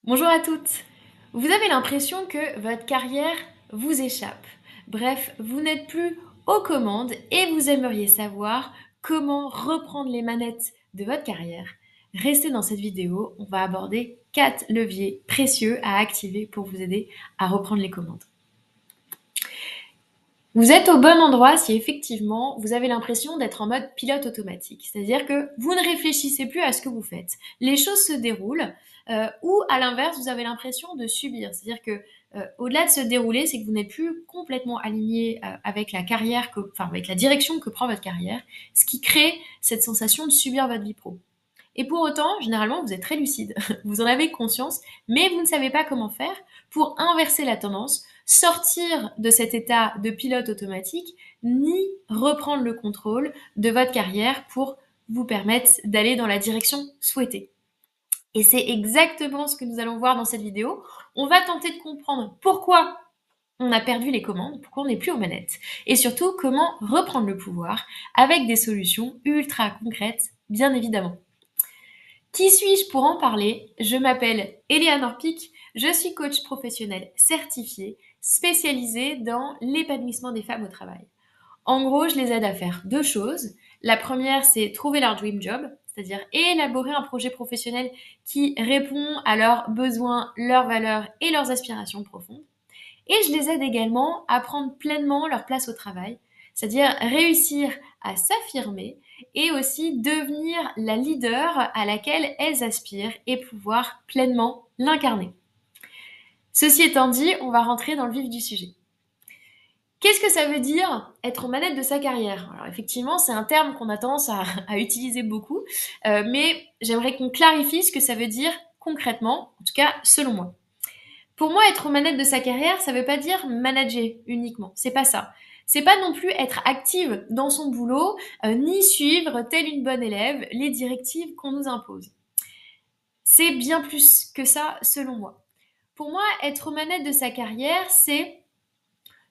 Bonjour à toutes. Vous avez l'impression que votre carrière vous échappe. Bref, vous n'êtes plus aux commandes et vous aimeriez savoir comment reprendre les manettes de votre carrière. Restez dans cette vidéo, on va aborder 4 leviers précieux à activer pour vous aider à reprendre les commandes. Vous êtes au bon endroit si effectivement vous avez l'impression d'être en mode pilote automatique, c'est-à-dire que vous ne réfléchissez plus à ce que vous faites. Les choses se déroulent, ou à l'inverse, vous avez l'impression de subir, c'est-à-dire que au-delà de se dérouler, c'est que vous n'êtes plus complètement aligné avec la carrière, enfin avec la direction que prend votre carrière, ce qui crée cette sensation de subir votre vie pro. Et pour autant, généralement, vous êtes très lucide, vous en avez conscience, mais vous ne savez pas comment faire pour inverser la tendance, sortir de cet état de pilote automatique, ni reprendre le contrôle de votre carrière pour vous permettre d'aller dans la direction souhaitée. Et c'est exactement ce que nous allons voir dans cette vidéo. On va tenter de comprendre pourquoi on a perdu les commandes, pourquoi on n'est plus aux manettes, et surtout comment reprendre le pouvoir avec des solutions ultra concrètes, bien évidemment. Qui suis-je pour en parler? Je m'appelle Eleanor Pic, je suis coach professionnel certifié, spécialisée dans l'épanouissement des femmes au travail. En gros, je les aide à faire deux choses. La première, c'est trouver leur dream job, c'est-à-dire élaborer un projet professionnel qui répond à leurs besoins, leurs valeurs et leurs aspirations profondes. Et je les aide également à prendre pleinement leur place au travail, c'est-à-dire réussir à s'affirmer et aussi devenir la leader à laquelle elles aspirent et pouvoir pleinement l'incarner. Ceci étant dit, on va rentrer dans le vif du sujet. Qu'est-ce que ça veut dire être aux manettes de sa carrière? Alors effectivement, c'est un terme qu'on a tendance à utiliser beaucoup, mais j'aimerais qu'on clarifie ce que ça veut dire concrètement, en tout cas selon moi. Pour moi, être aux manettes de sa carrière, ça veut pas dire manager uniquement. C'est pas ça. C'est pas non plus être active dans son boulot, ni suivre, telle une bonne élève, les directives qu'on nous impose. C'est bien plus que ça, selon moi. Pour moi, être aux manettes de sa carrière, c'est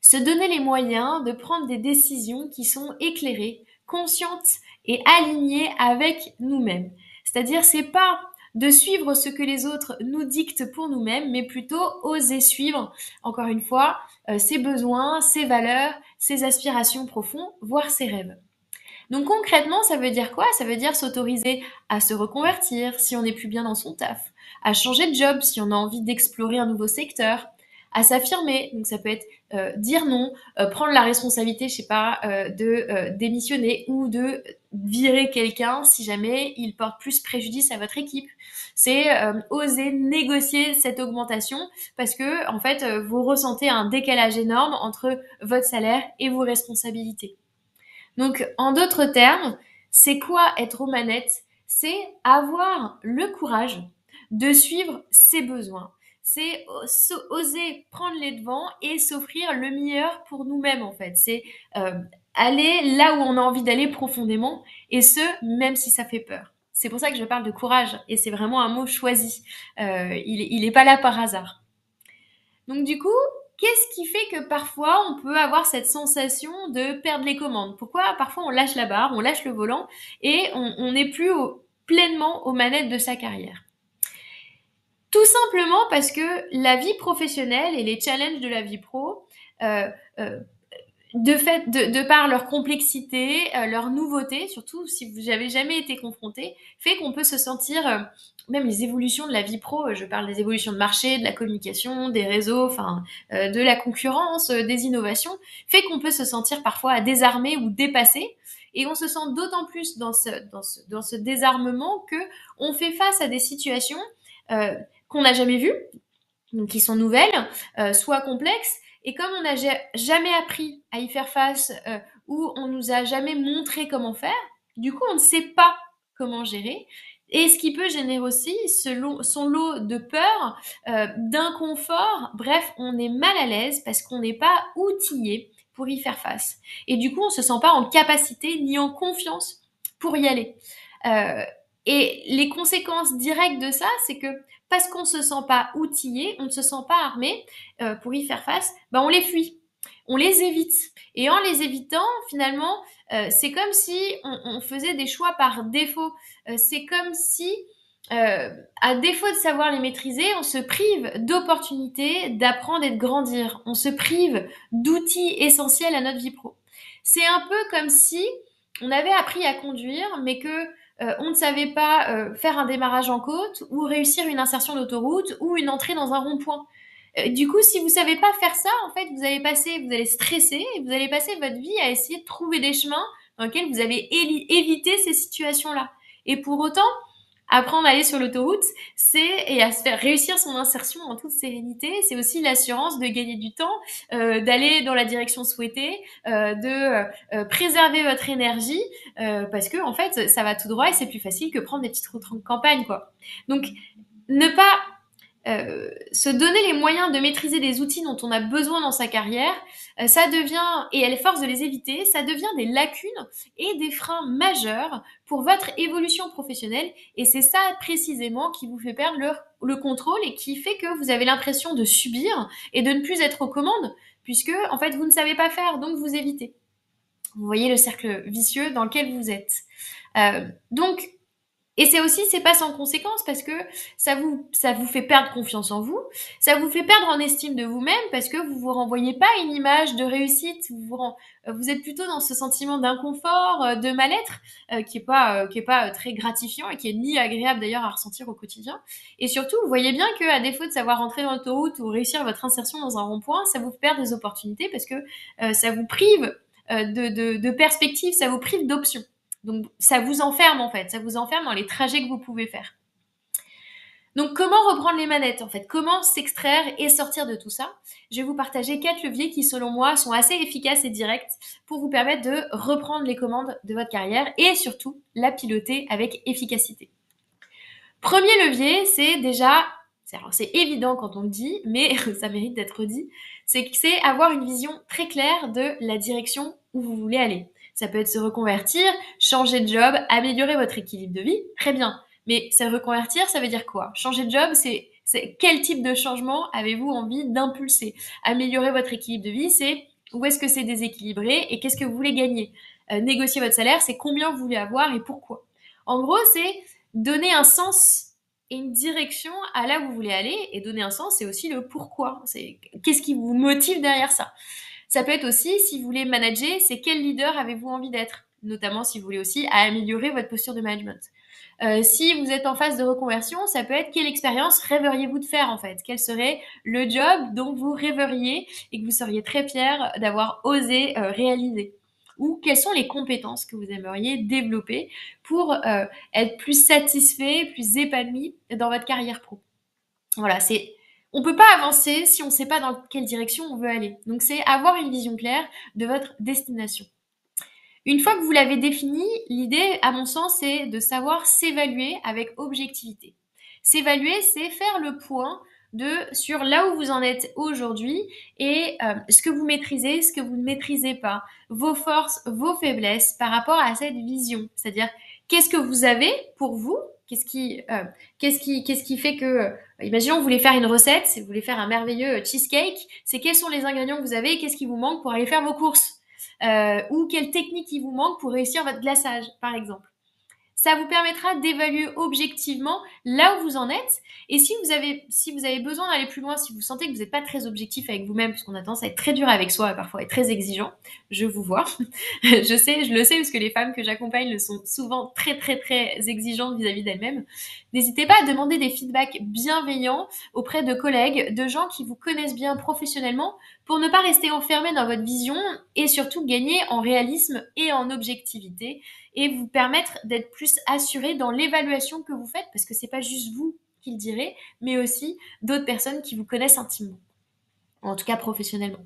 se donner les moyens de prendre des décisions qui sont éclairées, conscientes et alignées avec nous-mêmes. C'est-à-dire, c'est pas de suivre ce que les autres nous dictent pour nous-mêmes, mais plutôt oser suivre, encore une fois, ses besoins, ses valeurs, ses aspirations profondes, voire ses rêves. Donc concrètement, ça veut dire quoi? Ça veut dire s'autoriser à se reconvertir si on n'est plus bien dans son taf, à changer de job si on a envie d'explorer un nouveau secteur, à s'affirmer. Donc ça peut être dire non, prendre la responsabilité, je sais pas, de démissionner ou de virer quelqu'un si jamais il porte plus préjudice à votre équipe. C'est oser négocier cette augmentation parce que en fait vous ressentez un décalage énorme entre votre salaire et vos responsabilités. Donc, en d'autres termes, c'est quoi être aux manettes? C'est avoir le courage de suivre ses besoins. C'est oser prendre les devants et s'offrir le meilleur pour nous-mêmes, en fait. C'est aller là où on a envie d'aller profondément, et ce, même si ça fait peur. C'est pour ça que je parle de courage, et c'est vraiment un mot choisi. Il est pas là par hasard. Donc du coup, qu'est-ce qui fait que parfois on peut avoir cette sensation de perdre les commandes? Pourquoi parfois on lâche la barre, on lâche le volant et on n'est plus pleinement aux manettes de sa carrière? Tout simplement parce que la vie professionnelle et les challenges de la vie pro, euh, euh, de par leur complexité, leur nouveauté, surtout si vous n'avez jamais été confronté, fait qu'on peut se sentir, même les évolutions de la vie pro, je parle des évolutions de marché, de la communication, des réseaux, enfin, de la concurrence, des innovations, fait qu'on peut se sentir parfois désarmé ou dépassé. Et on se sent d'autant plus dans ce désarmement que on fait face à des situations euh, qu'on n'a jamais vues, donc qui sont nouvelles, soit complexes. Et comme on n'a jamais appris à y faire face, ou on nous a jamais montré comment faire, du coup, on ne sait pas comment gérer. Et ce qui peut générer aussi son lot de peur, d'inconfort. Bref, on est mal à l'aise parce qu'on n'est pas outillé pour y faire face. Et du coup, on se sent pas en capacité ni en confiance pour y aller. Euh, et les conséquences directes de ça, c'est que parce qu'on ne se sent pas outillé, on ne se sent pas armé pour y faire face, ben on les fuit, on les évite. Et en les évitant, finalement, c'est comme si on faisait des choix par défaut. C'est comme si À défaut de savoir les maîtriser, on se prive d'opportunités d'apprendre et de grandir. On se prive d'outils essentiels à notre vie pro. C'est un peu comme si on avait appris à conduire, mais que on ne savait pas faire un démarrage en côte ou réussir une insertion d'autoroute ou une entrée dans un rond-point. Du coup, si vous savez pas faire ça, en fait, vous allez stresser et vous allez passer votre vie à essayer de trouver des chemins dans lesquels vous allez éviter ces situations-là. Et pour autant, apprendre à aller sur l'autoroute, et à se faire réussir son insertion en toute sérénité, c'est aussi l'assurance de gagner du temps, d'aller dans la direction souhaitée, de préserver votre énergie, parce que en fait, ça va tout droit et c'est plus facile que prendre des petites routes en campagne, quoi. Donc, ne pas se donner les moyens de maîtriser des outils dont on a besoin dans sa carrière, ça devient, et elle force de les éviter, ça devient des lacunes et des freins majeurs pour votre évolution professionnelle. Et c'est ça précisément qui vous fait perdre le contrôle et qui fait que vous avez l'impression de subir et de ne plus être aux commandes, puisque en fait vous ne savez pas faire, donc vous évitez. Vous voyez le cercle vicieux dans lequel vous êtes. Donc et c'est pas sans conséquence parce que ça vous fait perdre confiance en vous, ça vous fait perdre en estime de vous-même parce que vous vous renvoyez pas une image de réussite, vous êtes plutôt dans ce sentiment d'inconfort, de mal-être, qui est pas très gratifiant et qui est ni agréable d'ailleurs à ressentir au quotidien. Et surtout, vous voyez bien que à défaut de savoir rentrer dans l'autoroute ou réussir votre insertion dans un rond-point, ça vous perd des opportunités parce que ça vous prive de perspectives, ça vous prive d'options. Donc ça vous enferme en fait, ça vous enferme dans les trajets que vous pouvez faire. Donc comment reprendre les manettes en fait? Comment s'extraire et sortir de tout ça? Je vais vous partager 4 leviers qui selon moi sont assez efficaces et directs pour vous permettre de reprendre les commandes de votre carrière et surtout la piloter avec efficacité. Premier levier, c'est déjà, c'est évident quand on le dit, mais ça mérite d'être dit, c'est avoir une vision très claire de la direction où vous voulez aller. Ça peut être se reconvertir, changer de job, améliorer votre équilibre de vie, très bien. Mais se reconvertir, ça veut dire quoi? Changer de job, c'est quel type de changement avez-vous envie d'impulser? Améliorer votre équilibre de vie, c'est où est-ce que c'est déséquilibré et qu'est-ce que vous voulez gagner? Négocier votre salaire, c'est combien vous voulez avoir et pourquoi? En gros, c'est donner un sens et une direction à là où vous voulez aller, et donner un sens, c'est aussi le pourquoi. C'est qu'est-ce qui vous motive derrière ça. Ça peut être aussi, si vous voulez manager, c'est quel leader avez-vous envie d'être, notamment si vous voulez aussi améliorer votre posture de management. Si vous êtes en phase de reconversion, ça peut être quelle expérience rêveriez-vous de faire en fait? Quel serait le job dont vous rêveriez et que vous seriez très fier d'avoir osé réaliser? Ou quelles sont les compétences que vous aimeriez développer pour être plus satisfait, plus épanoui dans votre carrière pro? Voilà, on peut pas avancer si on ne sait pas dans quelle direction on veut aller. Donc c'est avoir une vision claire de votre destination. Une fois que vous l'avez défini, l'idée, à mon sens, c'est de savoir s'évaluer avec objectivité. S'évaluer, c'est faire le point sur là où vous en êtes aujourd'hui et ce que vous maîtrisez, ce que vous ne maîtrisez pas, vos forces, vos faiblesses par rapport à cette vision. C'est-à-dire, qu'est-ce que vous avez pour vous? Qu'est-ce qui fait que, imaginons vous voulez faire une recette, vous voulez faire un merveilleux cheesecake, c'est quels sont les ingrédients que vous avez et qu'est-ce qui vous manque pour aller faire vos courses? Ou quelle technique il vous manque pour réussir votre glaçage, par exemple. Ça vous permettra d'évaluer objectivement là où vous en êtes. Et si vous avez besoin d'aller plus loin, si vous sentez que vous n'êtes pas très objectif avec vous-même, parce qu'on a tendance à être très dur avec soi et parfois être très exigeant, je vous vois. Je le sais, parce que les femmes que j'accompagne le sont souvent très, très, très exigeantes vis-à-vis d'elles-mêmes. N'hésitez pas à demander des feedbacks bienveillants auprès de collègues, de gens qui vous connaissent bien professionnellement, pour ne pas rester enfermé dans votre vision et surtout gagner en réalisme et en objectivité et vous permettre d'être plus assuré dans l'évaluation que vous faites, parce que c'est pas juste vous qui le direz, mais aussi d'autres personnes qui vous connaissent intimement, en tout cas professionnellement.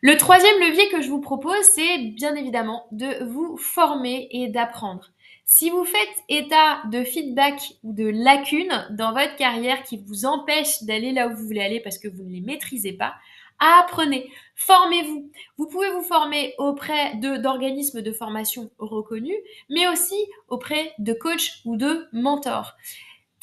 Le troisième levier que je vous propose, c'est bien évidemment de vous former et d'apprendre. Si vous faites état de feedback ou de lacunes dans votre carrière qui vous empêchent d'aller là où vous voulez aller parce que vous ne les maîtrisez pas, apprenez, formez-vous. Vous pouvez vous former auprès d'organismes de formation reconnus, mais aussi auprès de coachs ou de mentors.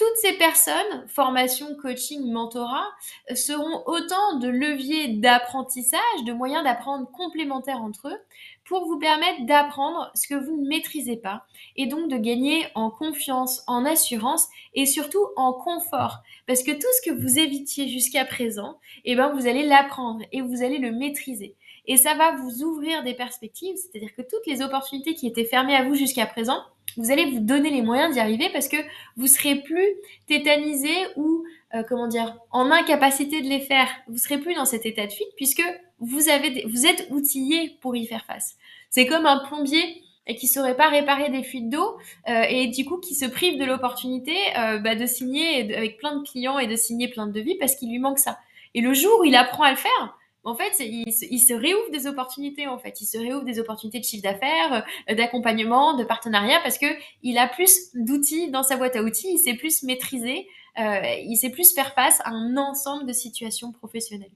Toutes ces personnes, formation, coaching, mentorat, seront autant de leviers d'apprentissage, de moyens d'apprendre complémentaires entre eux, pour vous permettre d'apprendre ce que vous ne maîtrisez pas, et donc de gagner en confiance, en assurance, et surtout en confort. Parce que tout ce que vous évitiez jusqu'à présent, eh ben, vous allez l'apprendre et vous allez le maîtriser. Et ça va vous ouvrir des perspectives, c'est-à-dire que toutes les opportunités qui étaient fermées à vous jusqu'à présent, vous allez vous donner les moyens d'y arriver parce que vous serez plus tétanisé ou comment dire, en incapacité de les faire. Vous serez plus dans cet état de fuite puisque vous êtes outillé pour y faire face. C'est comme un plombier qui saurait pas réparer des fuites d'eau et du coup qui se prive de l'opportunité de signer avec plein de clients et de signer plein de devis parce qu'il lui manque ça. Et le jour où il apprend à le faire, en fait, il se réouvre des opportunités, en fait. Il se réouvre des opportunités de chiffre d'affaires, d'accompagnement, de partenariat, parce que il a plus d'outils dans sa boîte à outils, il sait plus maîtriser, il sait plus faire face à un ensemble de situations professionnelles.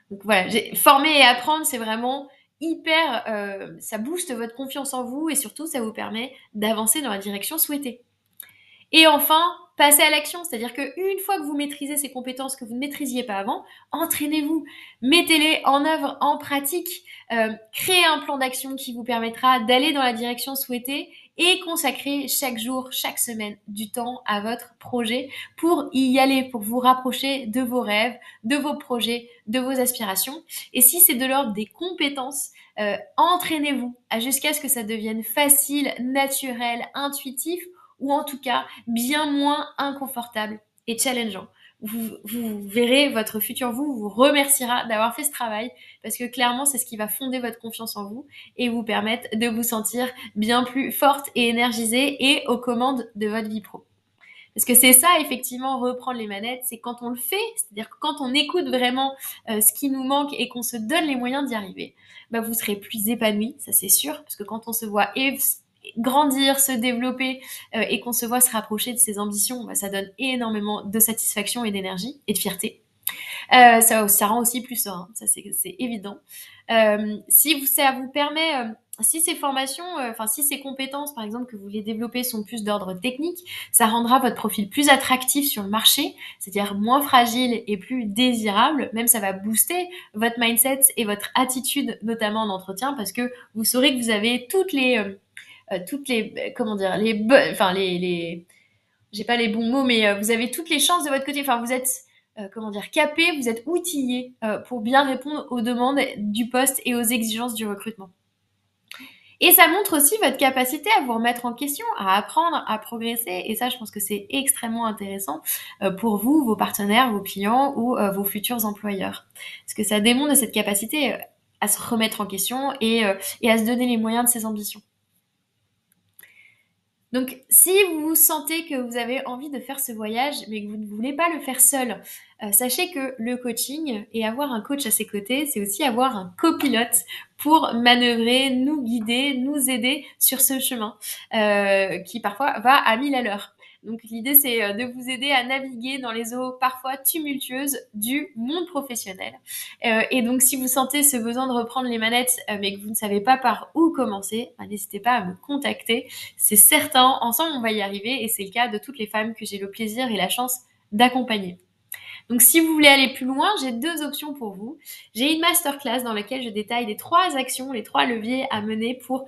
Donc voilà, former et apprendre, c'est vraiment hyper, ça booste votre confiance en vous et surtout, ça vous permet d'avancer dans la direction souhaitée. Et enfin, passez à l'action, c'est-à-dire qu'une fois que vous maîtrisez ces compétences que vous ne maîtrisiez pas avant, entraînez-vous, mettez-les en œuvre, en pratique, créez un plan d'action qui vous permettra d'aller dans la direction souhaitée et consacrer chaque jour, chaque semaine du temps à votre projet pour y aller, pour vous rapprocher de vos rêves, de vos projets, de vos aspirations. Et si c'est de l'ordre des compétences, entraînez-vous jusqu'à ce que ça devienne facile, naturel, intuitif ou en tout cas bien moins inconfortable et challengeant. Vous verrez, votre futur vous remerciera d'avoir fait ce travail parce que clairement, c'est ce qui va fonder votre confiance en vous et vous permettre de vous sentir bien plus forte et énergisée et aux commandes de votre vie pro. Parce que c'est ça, effectivement, reprendre les manettes, c'est quand on le fait, c'est-à-dire que quand on écoute vraiment ce qui nous manque et qu'on se donne les moyens d'y arriver, bah, vous serez plus épanoui, ça c'est sûr, parce que quand on se voit grandir, se développer et qu'on se voit se rapprocher de ses ambitions, bah, ça donne énormément de satisfaction et d'énergie et de fierté. Ça rend aussi plus serein, ça c'est évident. Si ça vous permet, si ces formations, si ces compétences, par exemple, que vous voulez développer sont plus d'ordre technique, ça rendra votre profil plus attractif sur le marché, c'est-à-dire moins fragile et plus désirable. Même ça va booster votre mindset et votre attitude, notamment en entretien, parce que vous saurez que vous avez comment dire, j'ai pas les bons mots, mais vous avez toutes les chances de votre côté. Enfin, vous êtes, comment dire, capé, vous êtes outillé pour bien répondre aux demandes du poste et aux exigences du recrutement. Et ça montre aussi votre capacité à vous remettre en question, à apprendre, à progresser. Et ça, je pense que c'est extrêmement intéressant pour vous, vos partenaires, vos clients ou vos futurs employeurs. Parce que ça démontre cette capacité à se remettre en question et à se donner les moyens de ses ambitions. Donc, si vous sentez que vous avez envie de faire ce voyage, mais que vous ne voulez pas le faire seul, sachez que le coaching et avoir un coach à ses côtés, c'est aussi avoir un copilote pour manœuvrer, nous guider, nous aider sur ce chemin qui parfois va à 1000 à l'heure. Donc l'idée, c'est de vous aider à naviguer dans les eaux parfois tumultueuses du monde professionnel. Et donc, si vous sentez ce besoin de reprendre les manettes, mais que vous ne savez pas par où commencer, n'hésitez pas à me contacter. C'est certain, ensemble, on va y arriver. Et c'est le cas de toutes les femmes que j'ai le plaisir et la chance d'accompagner. Donc, si vous voulez aller plus loin, j'ai 2 options pour vous. J'ai une masterclass dans laquelle je détaille les 3 actions, les 3 leviers à mener pour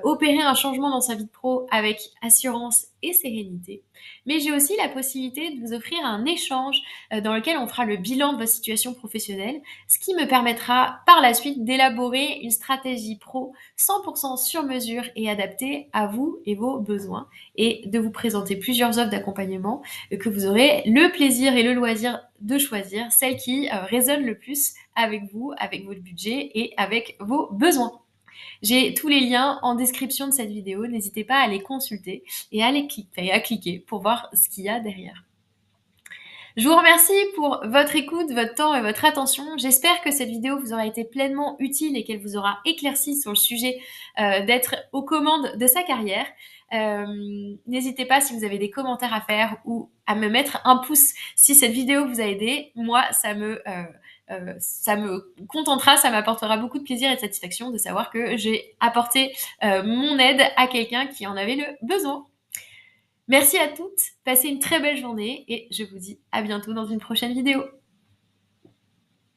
opérer un changement dans sa vie de pro avec assurance et sérénité. Mais j'ai aussi la possibilité de vous offrir un échange dans lequel on fera le bilan de votre situation professionnelle, ce qui me permettra par la suite d'élaborer une stratégie pro 100% sur mesure et adaptée à vous et vos besoins et de vous présenter plusieurs offres d'accompagnement que vous aurez le plaisir et le loisir de choisir celle qui résonne le plus avec vous, avec votre budget et avec vos besoins. J'ai tous les liens en description de cette vidéo. N'hésitez pas à les consulter et à cliquer pour voir ce qu'il y a derrière. Je vous remercie pour votre écoute, votre temps et votre attention. J'espère que cette vidéo vous aura été pleinement utile et qu'elle vous aura éclairci sur le sujet d'être aux commandes de sa carrière. N'hésitez pas si vous avez des commentaires à faire ou à me mettre un pouce si cette vidéo vous a aidé. Moi, ça me contentera, ça m'apportera beaucoup de plaisir et de satisfaction de savoir que j'ai apporté mon aide à quelqu'un qui en avait le besoin. Merci à toutes, passez une très belle journée et je vous dis à bientôt dans une prochaine vidéo.